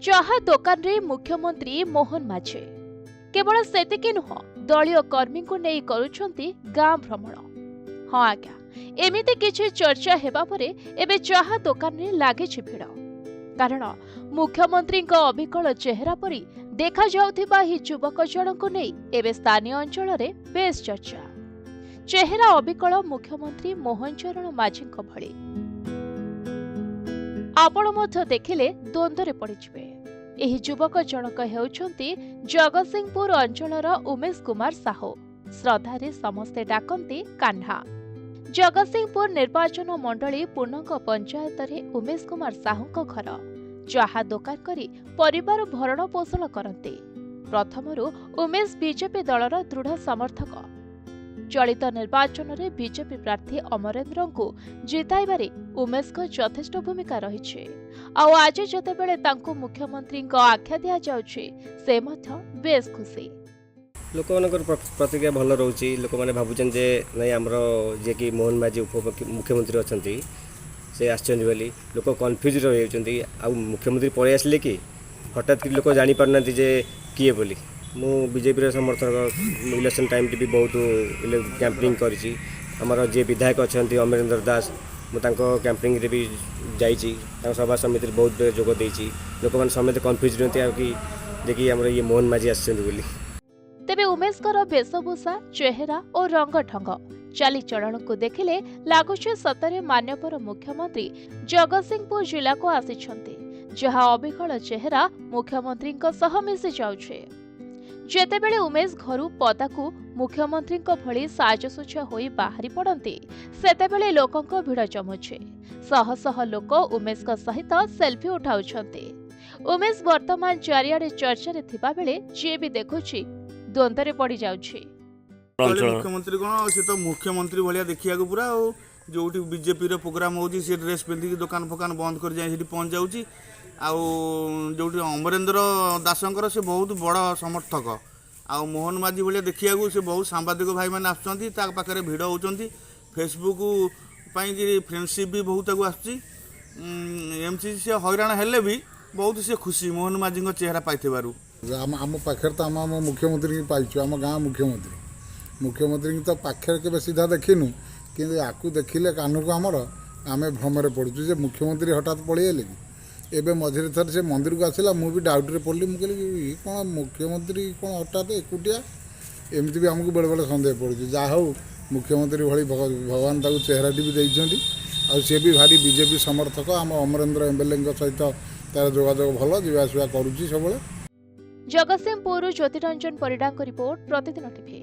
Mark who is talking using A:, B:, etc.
A: चाहा दोकान रे मुख्यमंत्री मोहन माझी केवल सेतिकी नुह दलीय कर्मी को नहीं करुछंती गां भ्रमण। हाँ आज्ञा एमिति किछि चर्चा हेबा परे एबे चाहा दोकान रे लागिछि भिड़। कारण मुख्यमंत्री अविकल चेहरा परी देखा जाउथिबा ही युवक जनक नहीं एबे स्थानीय अंचल रे बेस चर्चा। चेहरा अविकल मुख्यमंत्री मोहन चरण माझी भली आपण मध्य देखिले द्वंद्वरे पड़िजिबे। एही युवक जनक हेउछंती जगतसिंहपुर अंचलर उमेश कुमार साहू। श्रद्धारे समस्ते डाकंती कान्हा। जगतसिंहपुर निर्वाचन मंडली पूर्णंग पंचायत रे उमेश कुमार साहू घर चाहा दोकान करी परिवार भरण पोषण करते। प्रथमरु उमेश बीजेपी दलर दृढ़ समर्थक। चलित निर्वाचन रे बीजेपी प्रार्थी अमरेंद्र को जिताइबारे उमेश को यथेष्ट भूमिका रही। आज जतेबेले तांको मुख्यमंत्री आख्या दिया जाउछि से मध्य बेस खुशी।
B: लोक मानकर प्रतिक्रिया भल रोची। लोक माने भाबुचन जे नहीं आमर जे कि मोहन माझी मुख्यमंत्री अछंती से आछंती बोली लोक कन्फ्यूज रही। आ मुख्यमंत्री पळै आसले कि हठात कि लोक जानि पारनांती जे किए बोली। मु बीजेपी समर्थक इलेक्शन टाइम भी बहुत कैंपेनिंग करी। आमर जे विधायक अछंती अमरेंद्र दास मु कैंपेनिंग रे भी जाइछि। सभा समिति बहुत बेर जोग देइछि। लोक माने समेत कन्फ्यूज रहते कि देखि आमर ये मोहन माझी आछंती बोली।
A: तेबे उमेशकर वेशभूषा चेहरा और रंग ढंग चाली चलन को देखिले लागुचे सतरे मान्यवर मुख्यमंत्री जगतसिंहपुर जिला को आसिछंती, जहा अविकल चेहरा मुख्यमंत्री सह मिसी जाउछे। जेतेबेले उमेश घरु पदाकू मुख्यमंत्री भली साजसुजा होई बाहरी पड़ती सेतेबेले लोकंक भिड़ जमुछे। शह शह लोक उमेश सहित सेल्फी उठाउछंती। उमेश वर्तमान चारियाडे चर्चा रे थिबा बेले जे भी देखुछि द्वंद्वरे पड़ी जाउछि।
C: मुख्यमंत्री कौन से तो मुख्यमंत्री भाया देखा पूरा जो बीजेपी प्रोग्राम होती से ड्रेस पिंधिकी दुकान फुकान बंद कर जाए पहुंच जाऊँगी। जो अमरेंद्र दासंकर से बहुत बड़ समर्थक आ मोहन माझी भाया देखा से बहुत सांबादिक भाई मैंने आसपाखे भिड़ होती। फेसबुक फ्रेंडशिप भी बहुत आमसी से हैरान हेले भी बहुत से खुशी मोहन माझी चेहरा पाई।
D: आम पाखे तो आम मुख्यमंत्री पाइचु। आम गाँव मुख्यमंत्री तो पाखे के सीधा देखिनु कि आपको देखिले कानू को आमर आम भ्रमरे पड़ुचु जे मुख्यमंत्री हठात पलैले कि एवं मझे थर से मंदिर को आसला मुझे डाउट्रे पड़ी। मुझे कौन मुख्यमंत्री कौन हठात एकुटिया एमती भी आमको बेले बेले सन्देह पड़ुचु। जहाँ हो मुख्यमंत्री भाई भगवान ताको चेहराटी भी देइछंती आ सी भी भारी बीजेपी समर्थक। आम अमरेंद्र एमएलए सहित तार जोगाजोग भल जावासवा करुच्ची सब।
A: जगतसिंहपुर ज्योतिरंजन परिडा रिपोर्ट प्रतिदिन टीवी।